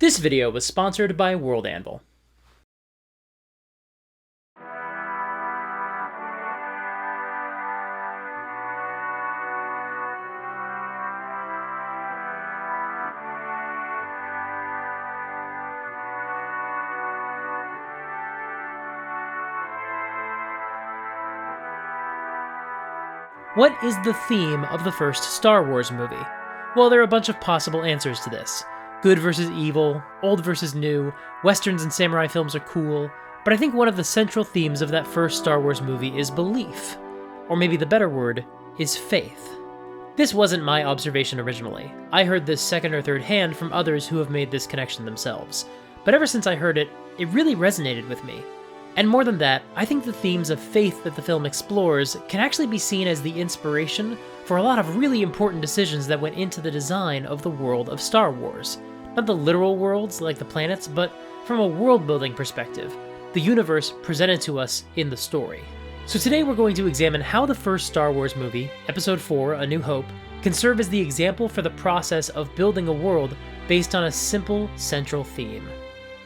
This video was sponsored by World Anvil. What is the theme of the first Star Wars movie? Well, there are a bunch of possible answers to this. Good versus evil, old versus new, westerns and samurai films are cool, but I think one of the central themes of that first Star Wars movie is belief. Or maybe the better word is faith. This wasn't my observation originally. I heard this second or third hand from others who have made this connection themselves. But ever since I heard it, it really resonated with me. And more than that, I think the themes of faith that the film explores can actually be seen as the inspiration for a lot of really important decisions that went into the design of the world of Star Wars. Not the literal worlds like the planets, but from a world-building perspective, the universe presented to us in the story. So today we're going to examine how the first Star Wars movie, Episode 4, A New Hope, can serve as the example for the process of building a world based on a simple central theme.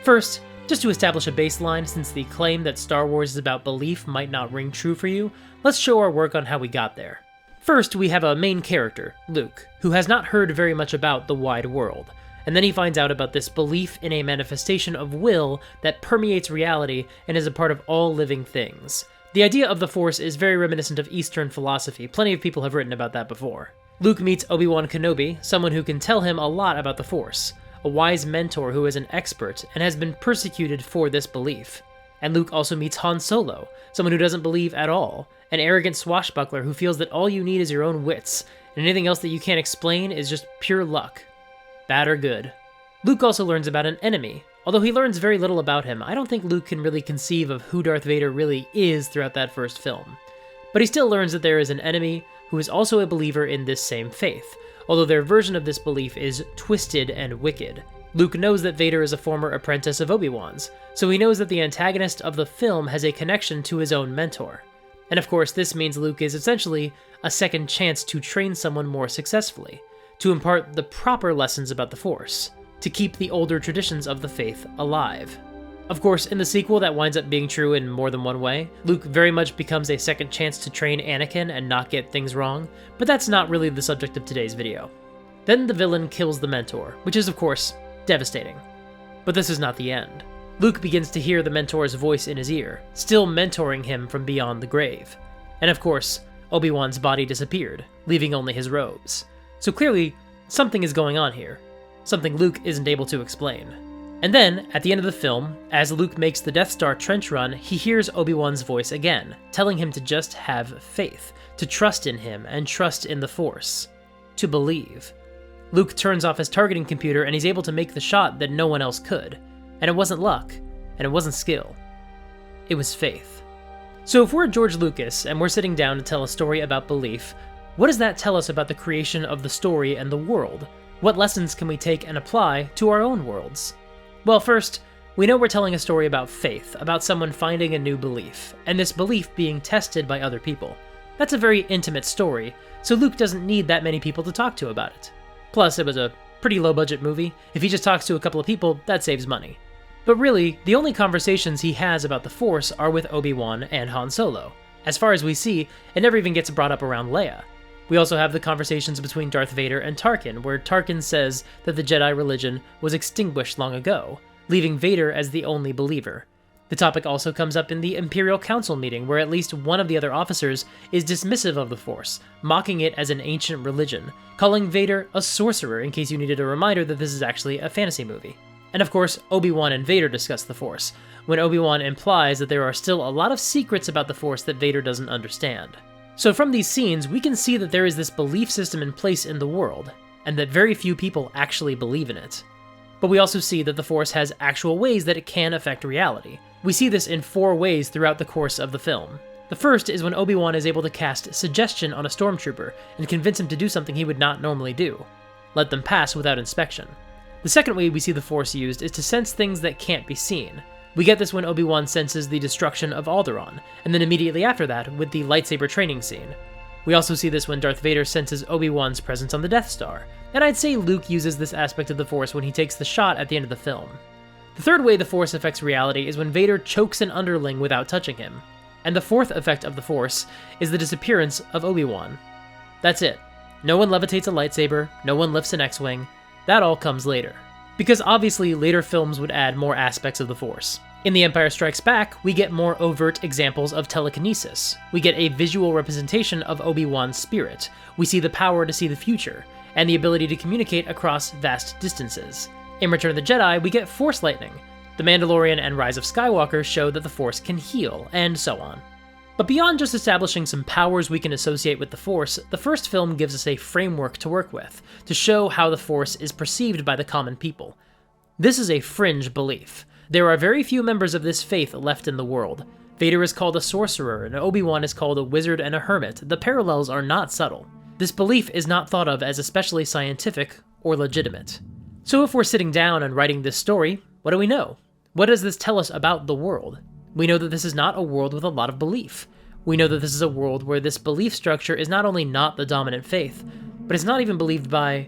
First, just to establish a baseline, since the claim that Star Wars is about belief might not ring true for you, let's show our work on how we got there. First, we have a main character, Luke, who has not heard very much about the wide world, and then he finds out about this belief in a manifestation of will that permeates reality and is a part of all living things. The idea of the Force is very reminiscent of Eastern philosophy. Plenty of people have written about that before. Luke meets Obi-Wan Kenobi, someone who can tell him a lot about the Force, a wise mentor who is an expert and has been persecuted for this belief. And Luke also meets Han Solo, someone who doesn't believe at all, an arrogant swashbuckler who feels that all you need is your own wits, and anything else that you can't explain is just pure luck. Bad or good. Luke also learns about an enemy. Although he learns very little about him, I don't think Luke can really conceive of who Darth Vader really is throughout that first film. But he still learns that there is an enemy who is also a believer in this same faith, although their version of this belief is twisted and wicked. Luke knows that Vader is a former apprentice of Obi-Wan's, so he knows that the antagonist of the film has a connection to his own mentor. And of course, this means Luke is essentially a second chance to train someone more successfully, to impart the proper lessons about the Force, to keep the older traditions of the faith alive. Of course, in the sequel, that winds up being true in more than one way. Luke very much becomes a second chance to train Anakin and not get things wrong, but that's not really the subject of today's video. Then the villain kills the mentor, which is of course devastating. But this is not the end. Luke begins to hear the mentor's voice in his ear, still mentoring him from beyond the grave. And of course, Obi-Wan's body disappeared, leaving only his robes. So clearly, something is going on here. Something Luke isn't able to explain. And then, at the end of the film, as Luke makes the Death Star trench run, he hears Obi-Wan's voice again, telling him to just have faith, to trust in him and trust in the Force, to believe. Luke turns off his targeting computer and he's able to make the shot that no one else could. And it wasn't luck, and it wasn't skill. It was faith. So if we're George Lucas and we're sitting down to tell a story about belief, what does that tell us about the creation of the story and the world? What lessons can we take and apply to our own worlds? Well, first, we know we're telling a story about faith, about someone finding a new belief, and this belief being tested by other people. That's a very intimate story, so Luke doesn't need that many people to talk to about it. Plus, it was a pretty low-budget movie. If he just talks to a couple of people, that saves money. But really, the only conversations he has about the Force are with Obi-Wan and Han Solo. As far as we see, it never even gets brought up around Leia. We also have the conversations between Darth Vader and Tarkin, where Tarkin says that the Jedi religion was extinguished long ago, leaving Vader as the only believer. The topic also comes up in the Imperial Council meeting, where at least one of the other officers is dismissive of the Force, mocking it as an ancient religion, calling Vader a sorcerer, in case you needed a reminder that this is actually a fantasy movie. And of course, Obi-Wan and Vader discuss the Force, when Obi-Wan implies that there are still a lot of secrets about the Force that Vader doesn't understand. So from these scenes, we can see that there is this belief system in place in the world, and that very few people actually believe in it. But we also see that the Force has actual ways that it can affect reality. We see this in 4 ways throughout the course of the film. The first is when Obi-Wan is able to cast suggestion on a stormtrooper and convince him to do something he would not normally do. Let them pass without inspection. The second way we see the Force used is to sense things that can't be seen. We get this when Obi-Wan senses the destruction of Alderaan, and then immediately after that with the lightsaber training scene. We also see this when Darth Vader senses Obi-Wan's presence on the Death Star, and I'd say Luke uses this aspect of the Force when he takes the shot at the end of the film. The third way the Force affects reality is when Vader chokes an underling without touching him. And the fourth effect of the Force is the disappearance of Obi-Wan. That's it. No one levitates a lightsaber, no one lifts an X-Wing. That all comes later. Because obviously later films would add more aspects of the Force. In The Empire Strikes Back, we get more overt examples of telekinesis. We get a visual representation of Obi-Wan's spirit. We see the power to see the future, and the ability to communicate across vast distances. In Return of the Jedi, we get Force lightning. The Mandalorian and Rise of Skywalker show that the Force can heal, and so on. But beyond just establishing some powers we can associate with the Force, the first film gives us a framework to work with, to show how the Force is perceived by the common people. This is a fringe belief. There are very few members of this faith left in the world. Vader is called a sorcerer, and Obi-Wan is called a wizard and a hermit. The parallels are not subtle. This belief is not thought of as especially scientific or legitimate. So if we're sitting down and writing this story, what do we know? What does this tell us about the world? We know that this is not a world with a lot of belief. We know that this is a world where this belief structure is not only not the dominant faith, but it's not even believed by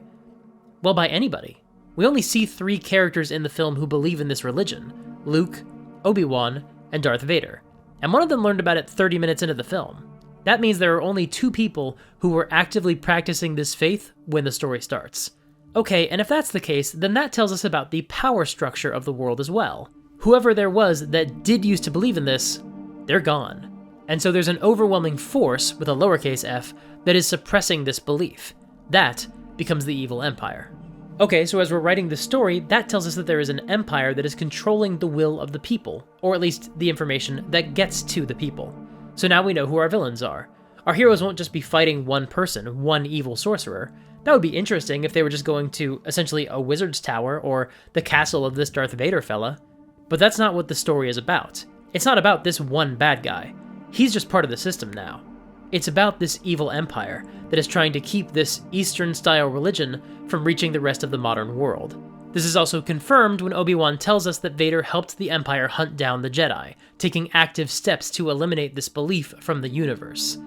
anybody. We only see 3 characters in the film who believe in this religion: Luke, Obi-Wan, and Darth Vader. And one of them learned about it 30 minutes into the film. That means there are only 2 people who were actively practicing this faith when the story starts. Okay, and if that's the case, then that tells us about the power structure of the world as well. Whoever there was that did used to believe in this, they're gone. And so there's an overwhelming force, with a lowercase f, that is suppressing this belief. That becomes the evil empire. Okay, so as we're writing this story, that tells us that there is an empire that is controlling the will of the people, or at least the information that gets to the people. So now we know who our villains are. Our heroes won't just be fighting one person, one evil sorcerer. That would be interesting if they were just going to, essentially, a wizard's tower, or the castle of this Darth Vader fella. But that's not what the story is about. It's not about this one bad guy. He's just part of the system now. It's about this evil empire that is trying to keep this Eastern-style religion from reaching the rest of the modern world. This is also confirmed when Obi-Wan tells us that Vader helped the Empire hunt down the Jedi, taking active steps to eliminate this belief from the universe.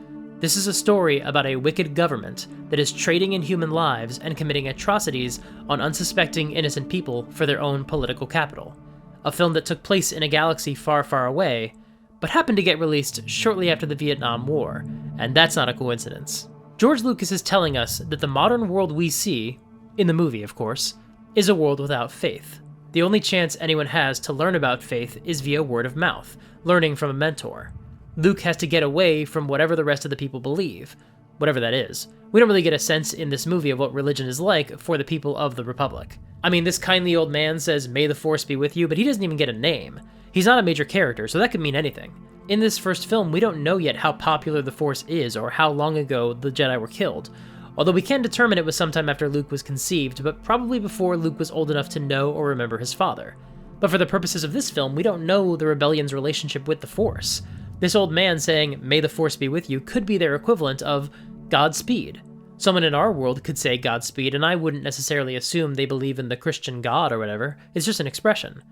This is a story about a wicked government that is trading in human lives and committing atrocities on unsuspecting innocent people for their own political capital. A film that took place in a galaxy far, far away, but happened to get released shortly after the Vietnam War, and that's not a coincidence. George Lucas is telling us that the modern world we see, in the movie of course, is a world without faith. The only chance anyone has to learn about faith is via word of mouth, learning from a mentor. Luke has to get away from whatever the rest of the people believe, whatever that is. We don't really get a sense in this movie of what religion is like for the people of the Republic. I mean, this kindly old man says, "May the Force be with you," but he doesn't even get a name. He's not a major character, so that could mean anything. In this first film, we don't know yet how popular the Force is or how long ago the Jedi were killed, although we can determine it was sometime after Luke was conceived, but probably before Luke was old enough to know or remember his father. But for the purposes of this film, we don't know the rebellion's relationship with the Force. This old man saying, "May the Force be with you," could be their equivalent of Godspeed. Someone in our world could say Godspeed, and I wouldn't necessarily assume they believe in the Christian God or whatever. It's just an expression.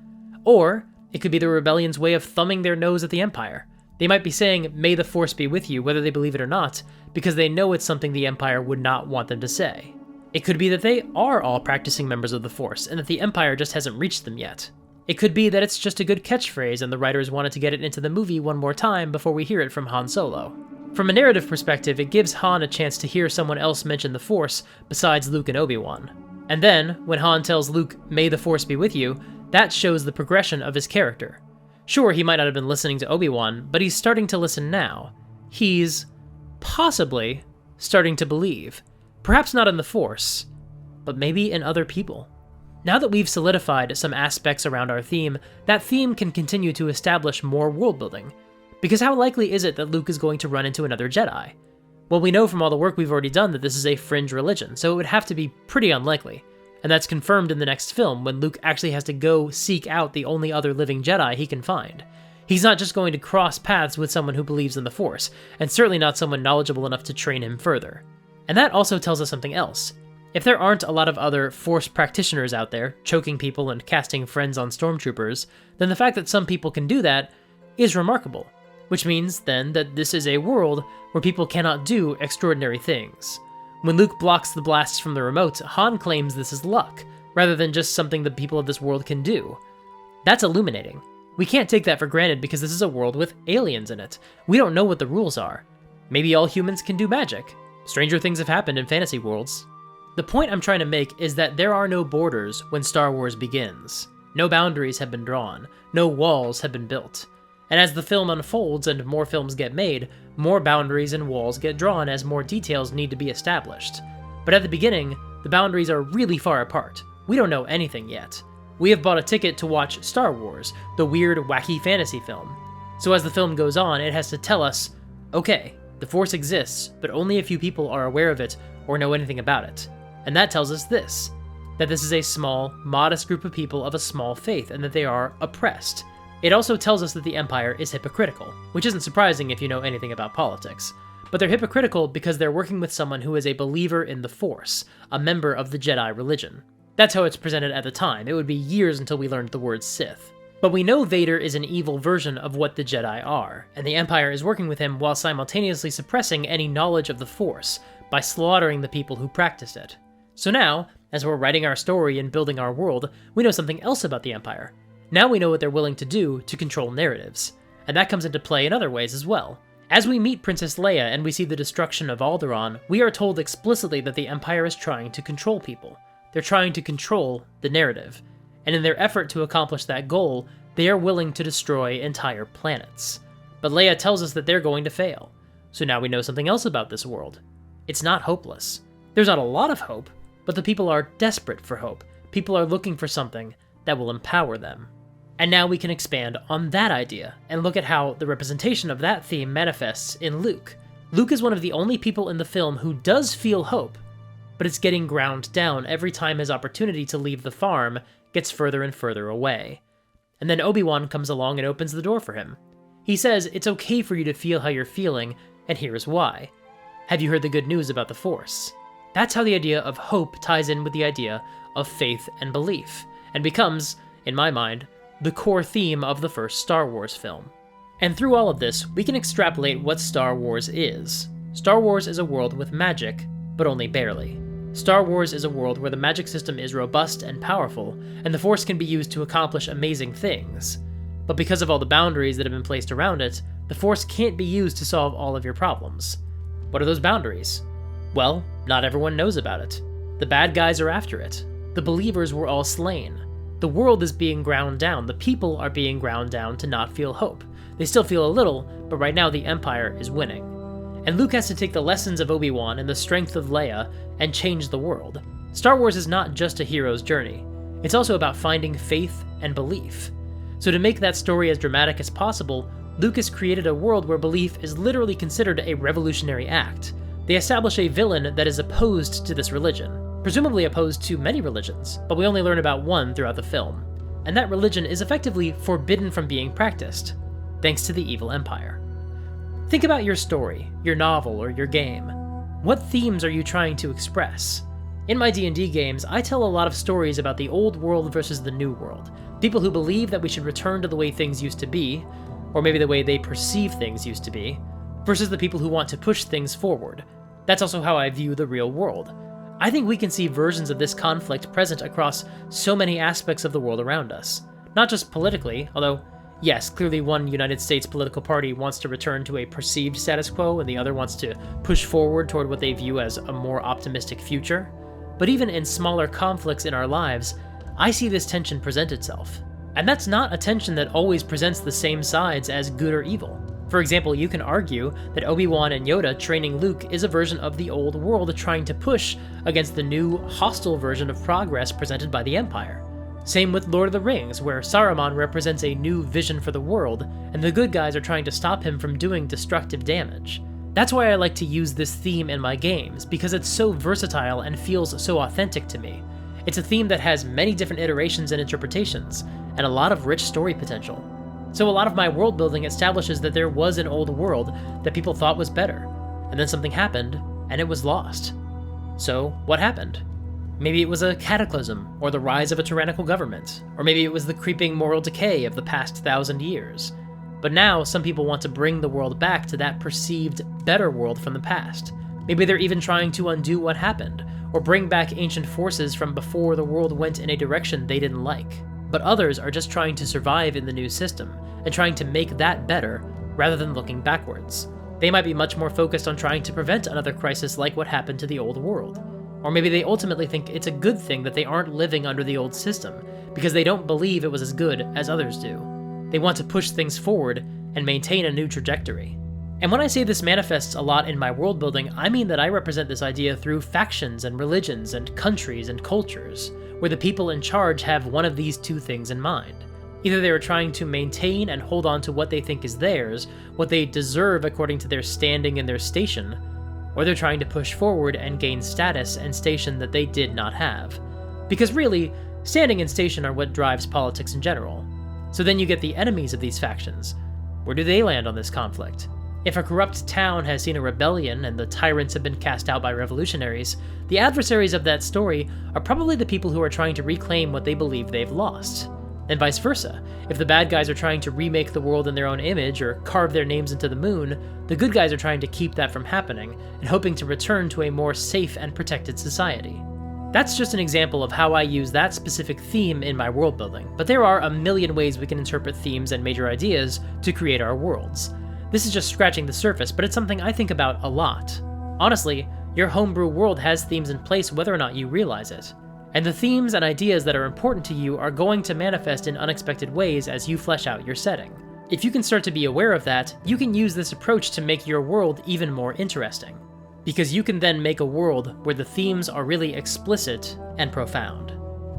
Or it could be the rebellion's way of thumbing their nose at the Empire. They might be saying, "May the Force be with you," whether they believe it or not, because they know it's something the Empire would not want them to say. It could be that they are all practicing members of the Force, and that the Empire just hasn't reached them yet. It could be that it's just a good catchphrase and the writers wanted to get it into the movie one more time before we hear it from Han Solo. From a narrative perspective, it gives Han a chance to hear someone else mention the Force besides Luke and Obi-Wan. And then, when Han tells Luke, "May the Force be with you," that shows the progression of his character. Sure, he might not have been listening to Obi-Wan, but he's starting to listen now. He's possibly starting to believe. Perhaps not in the Force, but maybe in other people. Now that we've solidified some aspects around our theme, that theme can continue to establish more world building. Because how likely is it that Luke is going to run into another Jedi? Well, we know from all the work we've already done that this is a fringe religion, so it would have to be pretty unlikely. And that's confirmed in the next film, when Luke actually has to go seek out the only other living Jedi he can find. He's not just going to cross paths with someone who believes in the Force, and certainly not someone knowledgeable enough to train him further. And that also tells us something else. If there aren't a lot of other Force practitioners out there, choking people and casting friends on stormtroopers, then the fact that some people can do that is remarkable. which means then that this is a world where people cannot do extraordinary things. When Luke blocks the blasts from the remote, Han claims this is luck, rather than just something the people of this world can do. That's illuminating. We can't take that for granted because this is a world with aliens in it. We don't know what the rules are. Maybe all humans can do magic. Stranger things have happened in fantasy worlds. The point I'm trying to make is that there are no borders when Star Wars begins. No boundaries have been drawn, no walls have been built. And as the film unfolds and more films get made, more boundaries and walls get drawn as more details need to be established. But at the beginning, the boundaries are really far apart. We don't know anything yet. We have bought a ticket to watch Star Wars, the weird, wacky fantasy film. So as the film goes on, it has to tell us, okay, the Force exists, but only a few people are aware of it or know anything about it. And that tells us this, that this is a small, modest group of people of a small faith, and that they are oppressed. It also tells us that the Empire is hypocritical, which isn't surprising if you know anything about politics. But they're hypocritical because they're working with someone who is a believer in the Force, a member of the Jedi religion. That's how it's presented at the time. It would be years until we learned the word Sith. But we know Vader is an evil version of what the Jedi are, and the Empire is working with him while simultaneously suppressing any knowledge of the Force by slaughtering the people who practice it. So now, as we're writing our story and building our world, we know something else about the Empire. Now we know what they're willing to do to control narratives, and that comes into play in other ways as well. As we meet Princess Leia and we see the destruction of Alderaan, we are told explicitly that the Empire is trying to control people. They're trying to control the narrative, and in their effort to accomplish that goal, they are willing to destroy entire planets. But Leia tells us that they're going to fail, so now we know something else about this world. It's not hopeless. There's not a lot of hope, but the people are desperate for hope. People are looking for something that will empower them. And now we can expand on that idea and look at how the representation of that theme manifests in Luke. Luke is one of the only people in the film who does feel hope, but it's getting ground down every time his opportunity to leave the farm gets further and further away. And then Obi-Wan comes along and opens the door for him. He says it's okay for you to feel how you're feeling, and here's why. Have you heard the good news about the Force? That's how the idea of hope ties in with the idea of faith and belief, and becomes, in my mind, the core theme of the first Star Wars film. And through all of this, we can extrapolate what Star Wars is. Star Wars is a world with magic, but only barely. Star Wars is a world where the magic system is robust and powerful, and the Force can be used to accomplish amazing things. But because of all the boundaries that have been placed around it, the Force can't be used to solve all of your problems. What are those boundaries? Well, not everyone knows about it. The bad guys are after it. The believers were all slain. The world is being ground down. The people are being ground down to not feel hope. They still feel a little, but right now the Empire is winning. And Luke has to take the lessons of Obi-Wan and the strength of Leia and change the world. Star Wars is not just a hero's journey. It's also about finding faith and belief. So to make that story as dramatic as possible, Lucas created a world where belief is literally considered a revolutionary act. They establish a villain that is opposed to this religion, presumably opposed to many religions, but we only learn about one throughout the film. And that religion is effectively forbidden from being practiced, thanks to the evil Empire. Think about your story, your novel, or your game. What themes are you trying to express? In my D&D games, I tell a lot of stories about the old world versus the new world. People who believe that we should return to the way things used to be, or maybe the way they perceive things used to be, versus the people who want to push things forward. That's also how I view the real world. I think we can see versions of this conflict present across so many aspects of the world around us. Not just politically, although, yes, clearly one United States political party wants to return to a perceived status quo and the other wants to push forward toward what they view as a more optimistic future. But even in smaller conflicts in our lives, I see this tension present itself. And that's not a tension that always presents the same sides as good or evil. For example, you can argue that Obi-Wan and Yoda training Luke is a version of the old world trying to push against the new, hostile version of progress presented by the Empire. Same with Lord of the Rings, where Saruman represents a new vision for the world, and the good guys are trying to stop him from doing destructive damage. That's why I like to use this theme in my games, because it's so versatile and feels so authentic to me. It's a theme that has many different iterations and interpretations, and a lot of rich story potential. So a lot of my world building establishes that there was an old world that people thought was better, and then something happened, and it was lost. So what happened? Maybe it was a cataclysm, or the rise of a tyrannical government, or maybe it was the creeping moral decay of the past 1,000 years. But now, some people want to bring the world back to that perceived better world from the past. Maybe they're even trying to undo what happened, or bring back ancient forces from before the world went in a direction they didn't like. But others are just trying to survive in the new system, and trying to make that better, rather than looking backwards. They might be much more focused on trying to prevent another crisis like what happened to the old world. Or maybe they ultimately think it's a good thing that they aren't living under the old system, because they don't believe it was as good as others do. They want to push things forward and maintain a new trajectory. And when I say this manifests a lot in my world building, I mean that I represent this idea through factions and religions and countries and cultures, where the people in charge have one of these two things in mind. Either they are trying to maintain and hold on to what they think is theirs, what they deserve according to their standing and their station, or they're trying to push forward and gain status and station that they did not have. Because really, standing and station are what drives politics in general. So then you get the enemies of these factions. Where do they land on this conflict? If a corrupt town has seen a rebellion and the tyrants have been cast out by revolutionaries, the adversaries of that story are probably the people who are trying to reclaim what they believe they've lost. And vice versa. If the bad guys are trying to remake the world in their own image or carve their names into the moon, the good guys are trying to keep that from happening and hoping to return to a more safe and protected society. That's just an example of how I use that specific theme in my world building, but there are a million ways we can interpret themes and major ideas to create our worlds. This is just scratching the surface, but it's something I think about a lot. Honestly, your homebrew world has themes in place whether or not you realize it. And the themes and ideas that are important to you are going to manifest in unexpected ways as you flesh out your setting. If you can start to be aware of that, you can use this approach to make your world even more interesting. Because you can then make a world where the themes are really explicit and profound.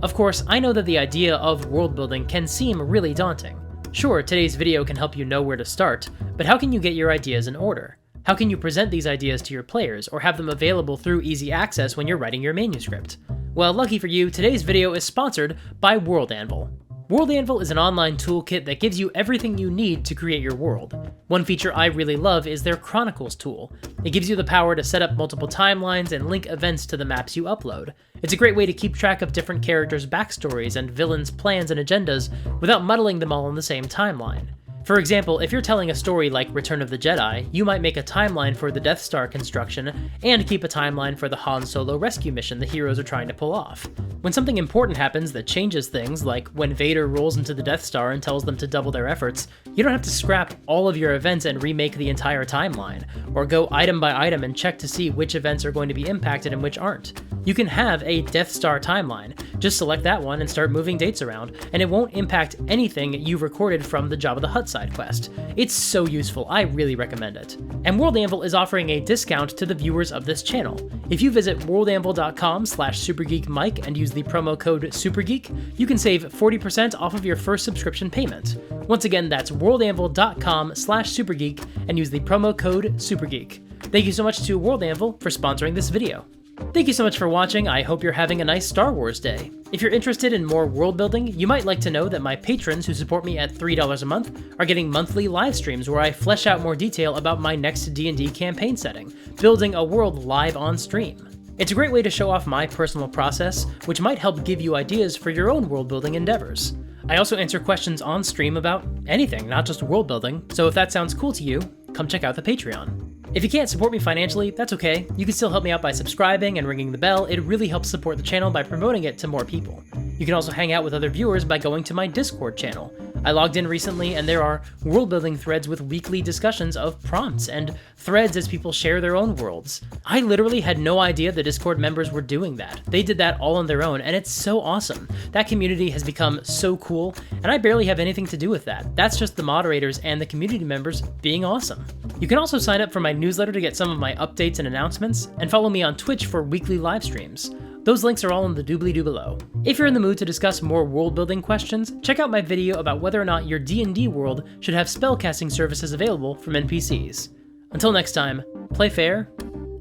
Of course, I know that the idea of world building can seem really daunting. Sure, today's video can help you know where to start, but how can you get your ideas in order? How can you present these ideas to your players, or have them available through easy access when you're writing your manuscript? Well, lucky for you, today's video is sponsored by World Anvil. World Anvil is an online toolkit that gives you everything you need to create your world. One feature I really love is their Chronicles tool. It gives you the power to set up multiple timelines and link events to the maps you upload. It's a great way to keep track of different characters' backstories and villains' plans and agendas without muddling them all in the same timeline. For example, if you're telling a story like Return of the Jedi, you might make a timeline for the Death Star construction and keep a timeline for the Han Solo rescue mission the heroes are trying to pull off. When something important happens that changes things, like when Vader rolls into the Death Star and tells them to double their efforts, you don't have to scrap all of your events and remake the entire timeline, or go item by item and check to see which events are going to be impacted and which aren't. You can have a Death Star timeline. Just select that one and start moving dates around, and it won't impact anything you've recorded from the Jabba the Hutt side quest. It's so useful, I really recommend it. And World Anvil is offering a discount to the viewers of this channel. If you visit worldanvil.com/supergeekmike and use the promo code SUPERGEEK, you can save 40% off of your first subscription payment. Once again, that's worldanvil.com/supergeek and use the promo code SUPERGEEK. Thank you so much to World Anvil for sponsoring this video. Thank you so much for watching. I hope you're having a nice Star Wars day. If you're interested in more world building, you might like to know that my patrons who support me at $3 a month are getting monthly live streams where I flesh out more detail about my next D&D campaign setting, building a world live on stream. It's a great way to show off my personal process, which might help give you ideas for your own world building endeavors. I also answer questions on stream about anything, not just world building, so if that sounds cool to you, come check out the Patreon. If you can't support me financially, that's okay. You can still help me out by subscribing and ringing the bell. It really helps support the channel by promoting it to more people. You can also hang out with other viewers by going to my Discord channel. I logged in recently and there are world building threads with weekly discussions of prompts and threads as people share their own worlds. I literally had no idea the Discord members were doing that. They did that all on their own and it's so awesome. That community has become so cool and I barely have anything to do with that. That's just the moderators and the community members being awesome. You can also sign up for my newsletter to get some of my updates and announcements, and follow me on Twitch for weekly live streams. Those links are all in the doobly-doo below. If you're in the mood to discuss more world-building questions, check out my video about whether or not your D&D world should have spellcasting services available from NPCs. Until next time, play fair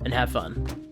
and have fun.